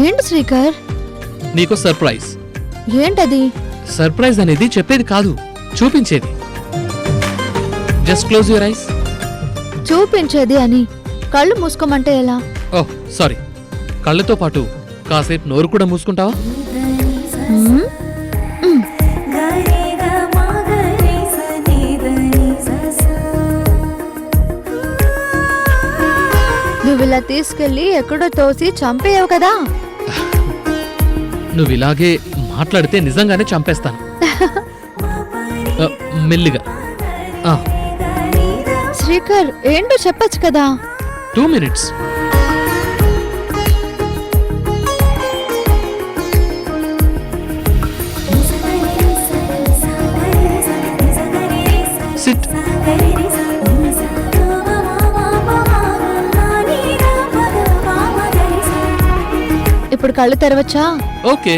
ఏంటి శ్రీకర్? నీకు సర్ప్రైజ్. ఏంటది? సర్ప్రైజ్ అనేది చెప్పేది కాదు, చూపించేది. Just close your eyes. చూపించేది అని కళ్ళు మూసుకోమంటే ఎలా? ఓహ్ సారీ, కళ్ళతో పాటు కాసేపు నోరు కూడా మూసుకుంటావా? మ్మ్? మ్మ్. నువ్వు ఇలా తీసుకెళ్లి ఎక్కడో తోసి చంపేయవు కదా? నువ్వు ఇలాగే మాట్లాడితే నిజంగానే చంపేస్తాను. మెల్లిగా. శ్రీకర్, ఏంటో చెప్పచ్చు కదా? 2 minutes. సిట్. ఇప్పుడు కళ్ళు తెరవచ్చా? ఓకే.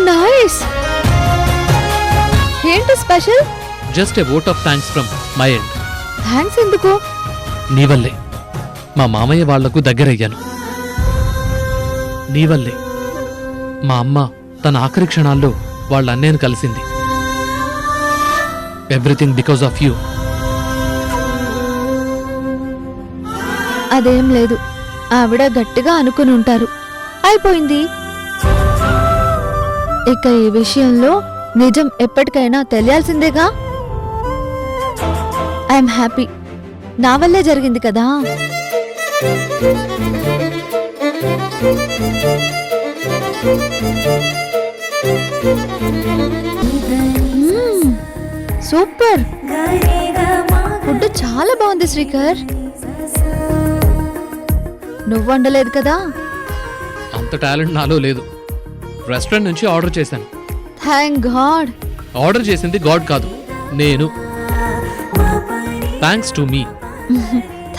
నైస్. ఏంటి special? Just a vote of thanks from my end. Thanks ఎందుకు? నీ వల్లే మా మామయ్య వాళ్లకు దగ్గరయ్యాను. నీ వల్లే మా అమ్మ తన ఆఖరి క్షణాల్లో వాళ్ళ అన్నయ్యను కలిసింది. Everything because of you. అదేం లేదు, ఆవిడ గట్టిగా అనుకుని ఉంటారు. అయిపోయింది. ఇక ఈ విషయంలో నిజం ఎప్పటికైనా తెలియాల్సిందేగా. I'm happy. నా వల్లే జరిగింది కదా. సూపర్. ఫుడ్ చాలా బాగుంది శ్రీకర్. నువ్వు వండలేదు కదా? అంత టాలెంట్ నాలో లేదు. రెస్టారెంట్ నుంచి ఆర్డర్ చేశాను. Thank God. ఆర్డర్ చేసింది గాడ్ కాదు, నేను. Thanks to me.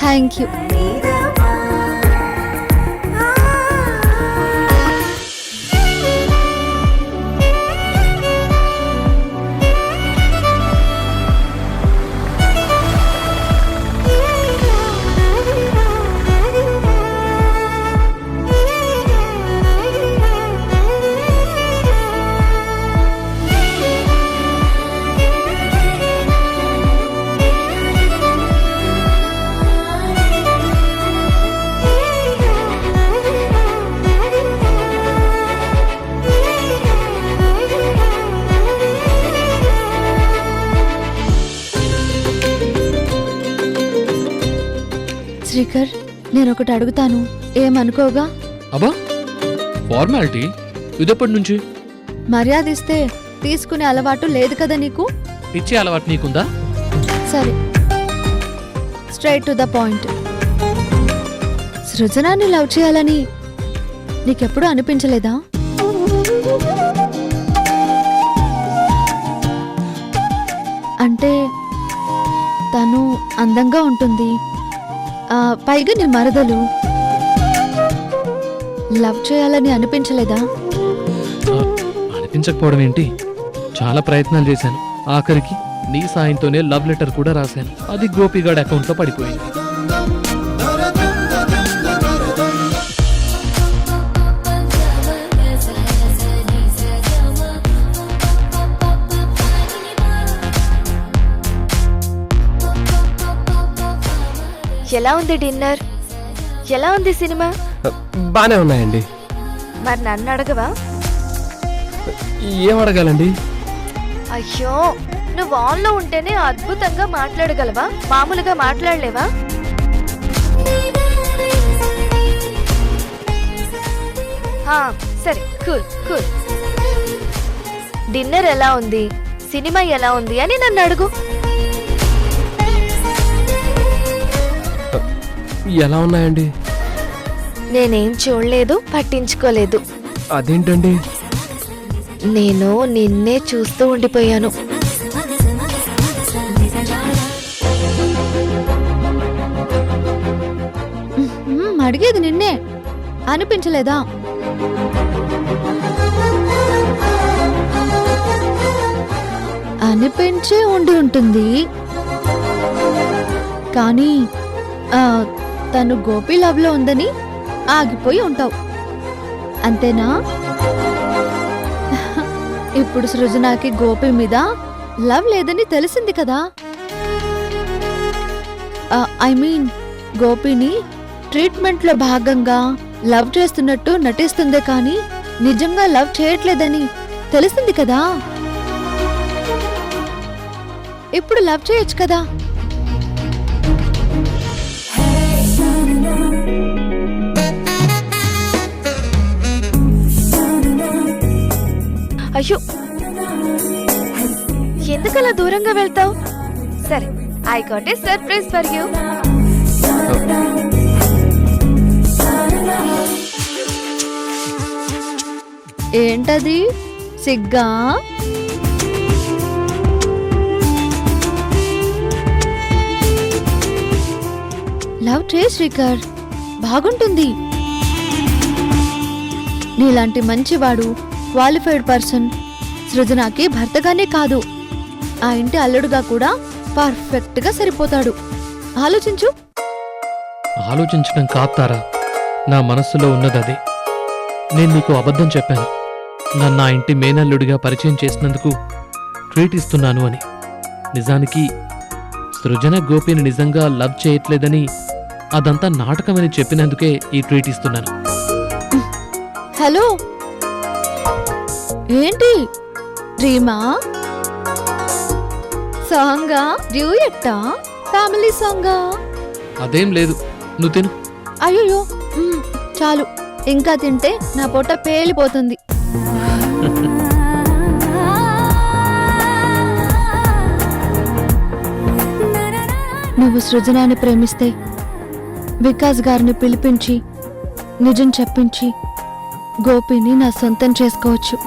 Thank you. Srikar, నేను ఒకటి అడుగుతాను, ఏమనుకోగా? అబ్బా, ఫార్మాలిటీ. ఇదెప్పటి నుంచి? మర్యాద ఇస్తే తీసుకునే అలవాటు లేదు కదా నీకు? ఇచ్చే అలవాటు నీకుందా? సరే, స్ట్రైట్ టు ద పాయింట్. సృజనాన్ని లవ్ చేయాలని నీకెప్పుడు అనిపించలేదా? అంటే తను అందంగా ఉంటుంది, పైగా నీ మరదలు. లవ్ చేయాలని అనిపించలేదా? అనిపించకపోవడం ఏంటి, చాలా ప్రయత్నాలు చేశాను. ఆఖరికి నీ సాయంతోనే లవ్ లెటర్ కూడా రాశాను. అది గోపిగాడ్ అకౌంట్లో పడిపోయింది. ఎలా ఉంది డిన్నర్? ఎలా ఉంది సినిమా? బానే ఉన్నాయండి. మరి నన్ను అడగవా? ఏం అడగాలండి? అయ్యో, నువ్వు ఆన్లో ఉంటేనే అద్భుతంగా మాట్లాడగలవా? మామూలుగా మాట్లాడలేవా? సరే, కూల్ కూల్. డిన్నర్ ఎలా ఉంది, సినిమా ఎలా ఉంది అని నన్ను అడుగు. ఎలా ఉన్నాయండి? నేనేం చూడలేదు, పట్టించుకోలేదు. అదేంటండి? నేను నిన్నే చూస్తూ ఉండిపోయాను. అడిగేది నిన్నే. అనిపించలేదా? అనిపించే ఉండి ఉంటుంది, కానీ తను గోపి లవ్ లో ఉందని ఆగిపోయి ఉంటావు, అంతేనా? ఇప్పుడు సృజనకి గోపి మీద లవ్ లేదని తెలిసింది కదా. ఐ మీన్ గోపిని ట్రీట్మెంట్ లో భాగంగా లవ్ చేస్తున్నట్టు నటిస్తుందే కానీ నిజంగా లవ్ చేయట్లేదని తెలిసింది కదా. ఇప్పుడు లవ్ చేయొచ్చు కదా. అయ్యో, ఎందుకలా దూరంగా వెళ్తావు? సరే, I got a surprise for you. ఏంటది? సిగ్గా? లవ్ చేయి శ్రీకర్, బాగుంటుంది. నీలాంటి మంచివాడు, క్వాలిఫైడ్ పర్సన్ సృజనకి భర్తగానే కాదు, ఆ ఇంటి అల్లుడుగా కూడా పర్ఫెక్ట్ గా సరిపోతాడు. ఆలోచించు. ఆలోచించడం కాస్తారా, నా మనస్సులో ఉన్నదదే. నేను నీకు అబద్ధం చెప్పాను, నన్ను నా ఇంటి మేనల్లుడిగా పరిచయం చేసినందుకు ట్రీట్ ఇస్తున్నాను అని. నిజానికి సృజన గోపిని నిజంగా లవ్ చేయట్లేదని, అదంతా నాటకమని చెప్పినందుకే ఈ ట్రీట్ ఇస్తున్నాను. హలో, ఏంటి డ్రీమా? సాంగా? డ్యూయట్టా? ఫ్యామిలీ సాంగా? అదేం లేదు, నువ్వు తిను. అయ్యో, చాలు, ఇంకా తింటే నా పొట్ట పేలిపోతుంది. నువ్వు సృజనాన్ని ప్రేమిస్తే వికాస్ గారిని పిలిపించి నిజం చెప్పించి గోపిని నా సొంతం చేసుకోవచ్చు.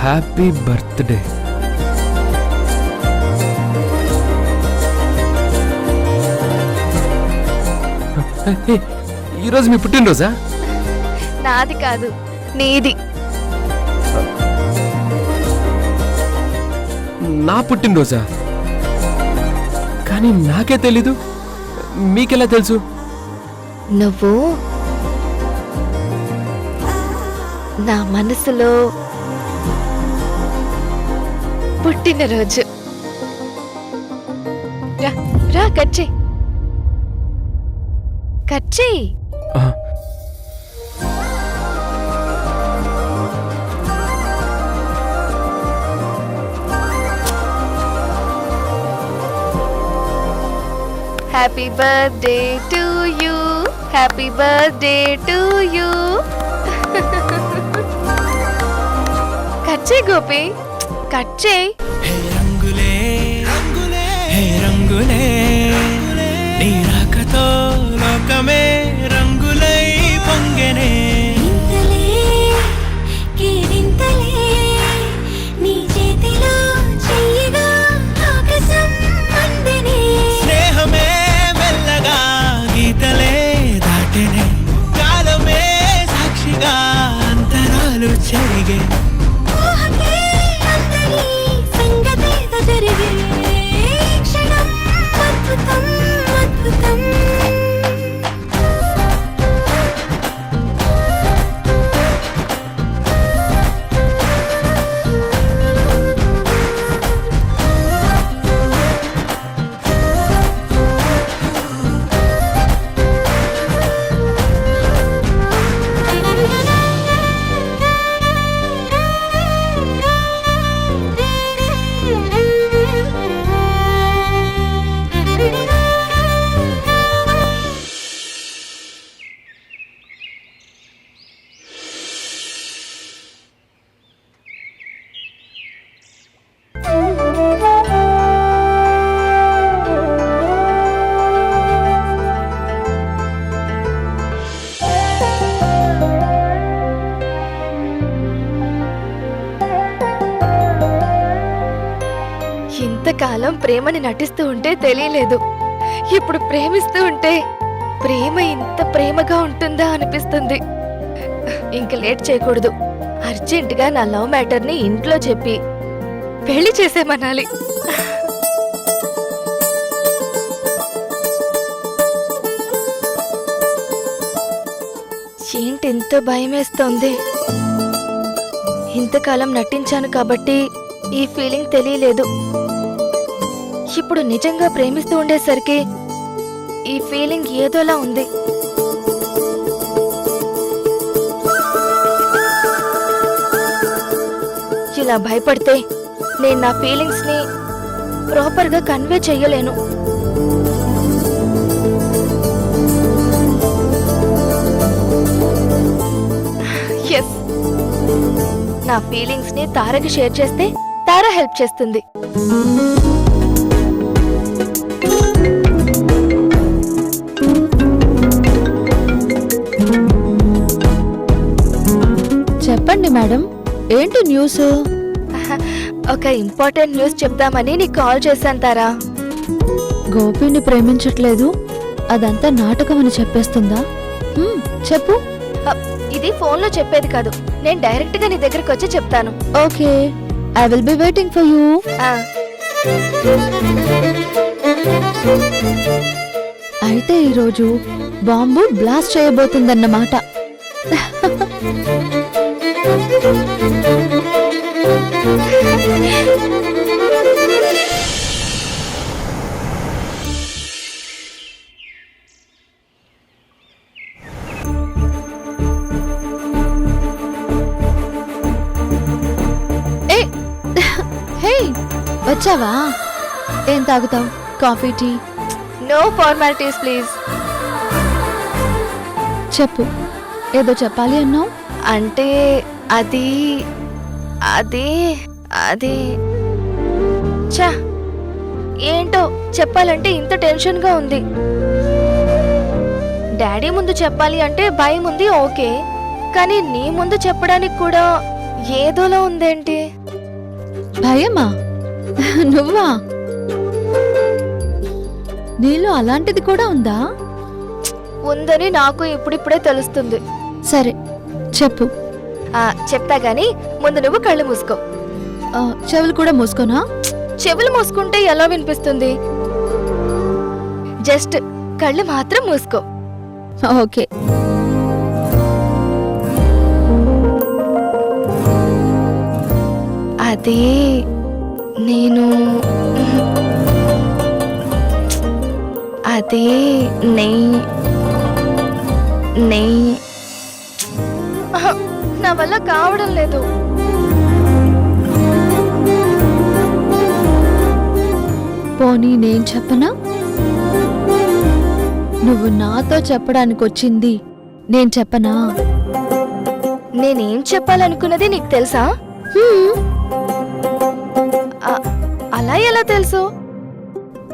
Happy birthday. ఈరోజు మీ పుట్టినరోజా? నాది కాదు, నీది. నా పుట్టినరోజా? కానీ నాకే తెలీదు, మీకెలా తెలుసు? నువ్వు నా మనసులో పుట్టినరోజు. రా రా, కట్ చెయ్, కట్ చెయ్. Happy birthday to you, happy birthday to you. Cut చెయ్ గోపి, కట్ చెయ్. రంగులే రంగులే రంగులే, నీ రాకతో లోకమే రంగులై పొంగెనే. స్నేహమే మెల్లగా గీతలే దాటెనే, కాలమే సాక్షిగా అంతరాలు చెరిగే. ఇంతకాలం ప్రేమని నటిస్తూ ఉంటే తెలియలేదు. ఇప్పుడు ప్రేమిస్తూ ఉంటే ప్రేమ ఇంత ప్రేమగా ఉంటుందా అనిపిస్తుంది. ఇంక లేట్ చేయకూడదు. అర్జెంటుగా నా లవ్ మ్యాటర్ని ఇంట్లో చెప్పి పెళ్లి చేసేమనాలి. ఏంటి ఎంతో భయమేస్తోంది. ఇంతకాలం నటించాను కాబట్టి ఈ ఫీలింగ్ తెలియలేదు. ఇప్పుడు నిజంగా ప్రేమిస్తూ ఉండేసరికి ఈ ఫీలింగ్ ఏదోలా ఉంది. ఇలా భయపడితే నేను నా ఫీలింగ్స్ ని ప్రాపర్ గా కన్వే చెయ్యలేను. ఎస్, నా ఫీలింగ్స్ ని తారకి షేర్ చేస్తే తార హెల్ప్ చేస్తుంది. చెప్పండి మేడం, ఏంటి న్యూస్? ఒక ఇంపార్టెంట్ న్యూస్ చెప్దామని నీకు కాల్ చేశాను తారా. గోపిని ప్రేమించట్లేదు, అదంతా నాటకం అని చెప్పేస్తుందా? చెప్పు. ఇది ఫోన్లో చెప్పేది కాదు, నేను డైరెక్ట్ గా నీ దగ్గరకు వచ్చి చెప్తాను. Okay, I will be waiting for you. అయితే ఈరోజు బాంబు బ్లాస్ట్ చేయబోతుందన్నమాట. హే, వచ్చావా? ఏం తాగుతావు? Coffee, tea? No formalities please. చెప్పు, ఏదో చెప్పాలి అన్నావు. అంటే అది అది అది చా ఏంటో చెప్పాలంటే ఇంత టెన్షన్ గా ఉంది. డాడీ ముందు చెప్పాలి అంటే భయం ఉంది, ఓకే, కానీ నీ ముందు చెప్పడానికి కూడా ఏదోలా ఉందేంటి? భయమా? నువ్వా? నీలో అలాంటిది కూడా ఉందా? ఉందని నాకు ఇప్పుడిప్పుడే తెలుస్తుంది. సరే చెప్పు. చెప్తా గాని ముందు నువ్వు కళ్ళు మూసుకో. చెవులు కూడా మూసుకోనా? చెవులు మూసుకుంటే ఎలా వినిపిస్తుంది? జస్ట్ కళ్ళు మాత్రం మూసుకో. ఓకే. అదే నేను అదే నా వల్ల కావడం లేదు. పోనీ నేను చెప్పనా? నువ్వు నాతో చెప్పడానికి వచ్చింది నేను చెప్పనా? నేనేం చెప్పాలనుకున్నది నీకు తెలుసా? అలా ఎలా తెలుసు?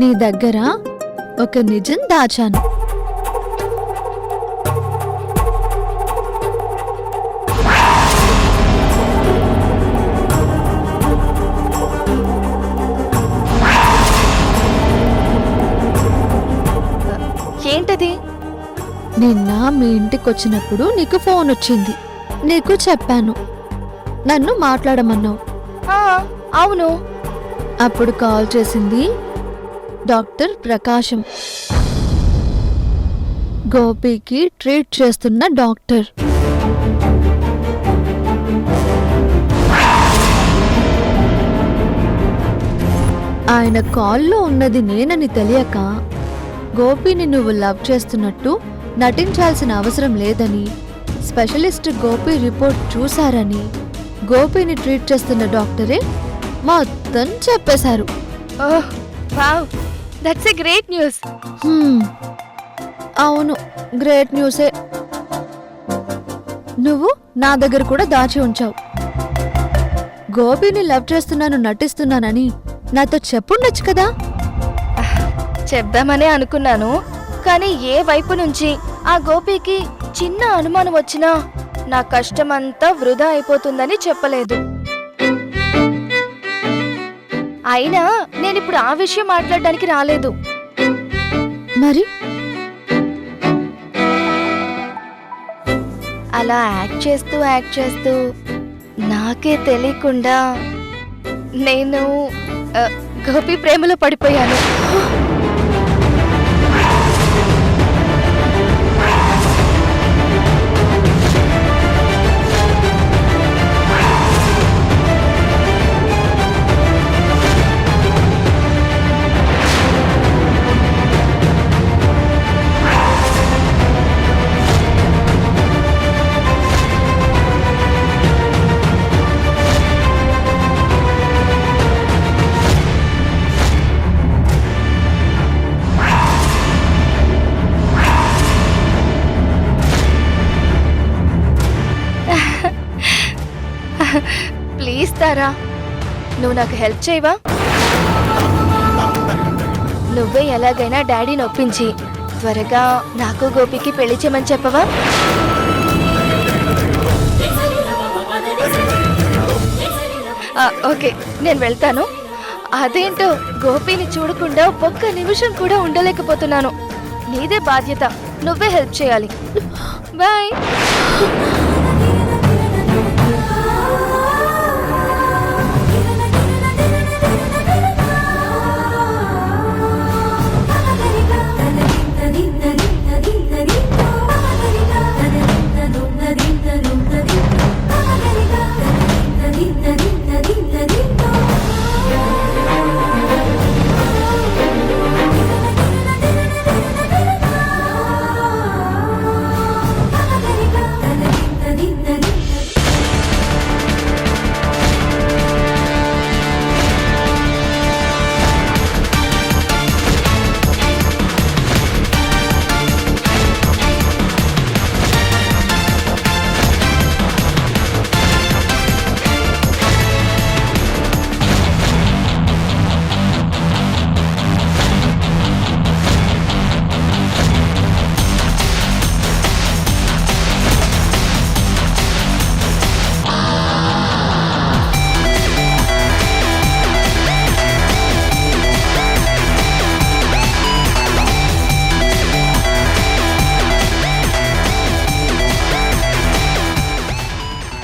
నీ దగ్గర ఒక నిజం దాచాను. ఏంటది? నిన్న మీ ఇంటికి వచ్చినప్పుడు నీకు ఫోన్ వచ్చింది, నీకు చెప్పాను, నన్ను మాట్లాడమన్నావు. అవును. అప్పుడు కాల్ చేసింది డాక్టర్ ప్రకాశం, గోపికి ట్రీట్ చేస్తున్న డాక్టర్. ఆయన కాల్లో ఉన్నది నేనని తెలియక గోపిని నువ్వు లవ్ చేస్తున్నట్టు నటించాల్సిన అవసరం లేదని, స్పెషలిస్ట్ గోపి రిపోర్ట్ చూశారని గోపిని ట్రీట్ చేస్తున్న డాక్టరే మొత్తం చెప్పేశారు. Oh wow, that's a great news. అవును, గ్రేట్ న్యూసే. నువ్వు నా దగ్గర కూడా దాచి ఉంచావు. గోపిని లవ్ చేస్తున్నాను నటిస్తున్నానని నాతో చెప్పుండొచ్చు కదా. చెప్దామనే అనుకున్నాను, కానీ ఏ వైపు నుంచి ఆ గోపికి చిన్న అనుమానం వచ్చినా నా కష్టమంతా వృధా అయిపోతుందని చెప్పలేదు. అయినా నేనిప్పుడు ఆ విషయం మాట్లాడడానికి రాలేదు. మరి అలా యాక్ట్ చేస్తూ నాకే తెలియకుండా నేను గోపి ప్రేమలో పడిపోయాను. ప్లీజ్ తారా, నువ్వు నాకు హెల్ప్ చేయవా? నువ్వే ఎలాగైనా డాడీని ఒప్పించి త్వరగా నాకు గోపికి పెళ్లి చేయమని చెప్పవా? ఓకే, నేను వెళ్తాను. అదేంటో గోపిని చూడకుండా ఒక్క నిమిషం కూడా ఉండలేకపోతున్నాను. నీదే బాధ్యత, నువ్వే హెల్ప్ చేయాలి. Bye.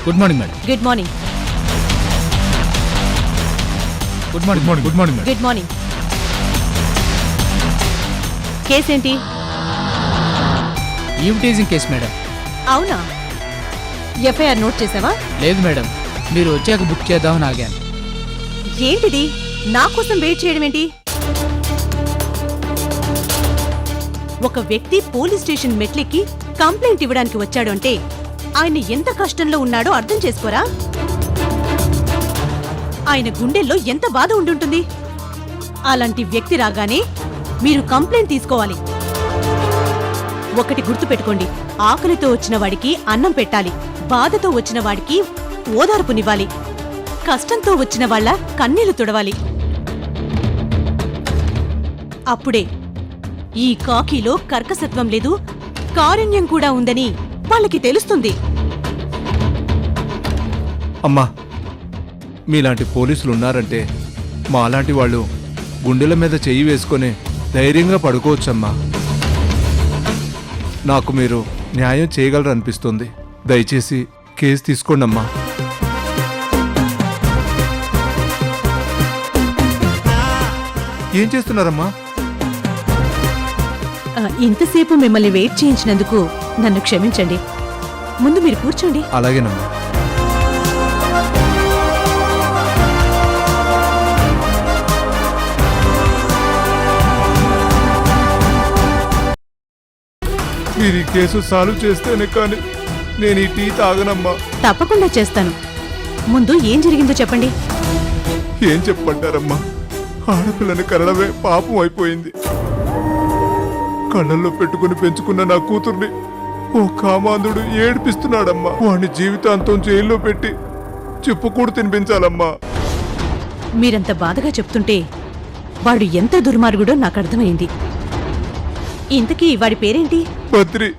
Good morning madam. Good morning. Good morning morning good morning madam. Good morning. కేసేంటి? Eve teasing case madam. అవునా? ఎఫ్ఐఆర్ నోట్ చేసావా? లేదు మేడం, మీరు వచ్చాక బుక్ చేద్దామని ఆగాను. ఏంటిది? నా కోసం వెయిట్ చేయడం ఏంటి? ఒక వ్యక్తి పోలీస్ స్టేషన్ మెట్లెక్కి కంప్లైంట్ ఇవ్వడానికి వచ్చాడు అంటే ఆయన ఎంత కష్టంలో ఉన్నాడో అర్థం చేసుకోరా? ఆయన గుండెల్లో ఎంత బాధ ఉండుంటుంది. అలాంటి వ్యక్తి రాగానే మీరు కంప్లైంట్ తీసుకోవాలి. ఒకటి గుర్తుపెట్టుకోండి, ఆకలితో వచ్చిన వాడికి అన్నం పెట్టాలి, బాధతో వచ్చిన వాడికి ఓదార్పునివ్వాలి, కష్టంతో వచ్చిన వాళ్ళ కన్నీళ్లు తుడవాలి. అప్పుడే ఈ కాకిలో కర్కసత్వం లేదు, కారుణ్యం కూడా ఉందని వాళ్ళకి తెలుస్తుంది. అమ్మా, మీలాంటి పోలీసులు ఉన్నారంటే మాలాంటి వాళ్ళు గుండెల మీద చెయ్యి వేసుకొని ధైర్యంగా పడుకోవచ్చమ్మా. నాకు మీరు న్యాయం చేయగలరనిపిస్తుంది. దయచేసి కేసు తీసుకోండమ్మా. ఏం చేస్తున్నారమ్మా? ఇంతసేపు మిమ్మల్ని వెయిట్ చేయించినందుకు నన్ను క్షమించండి. ముందు మీరు కూర్చోండి. అలాగేనమ్మా. మీరు ఈ కేసు సాల్వ్ చేస్తేనే కానీ నేను ఈ టీ తాగనమ్మా. తప్పకుండా చేస్తాను. ముందు ఏం జరిగిందో చెప్పండి. ఏం చెప్పంటారమ్మా? ఆడపిల్లని కనడమే పాపం అయిపోయింది. కళ్ళల్లో పెట్టుకుని పెంచుకున్న నా కూతుర్ని ఓ కామాంధుడు ఏడిపిస్తున్నాడమ్మా. వాడిని జీవితాంతం జైల్లో పెట్టి చెప్పుకూడు తినిపించాలమ్మా. మీరంత బాధగా చెప్తుంటే వాడు ఎంత దుర్మార్గుడో నాకు అర్థమైంది. ఇంతకీ వాడి పేరేంటి? బద్రి.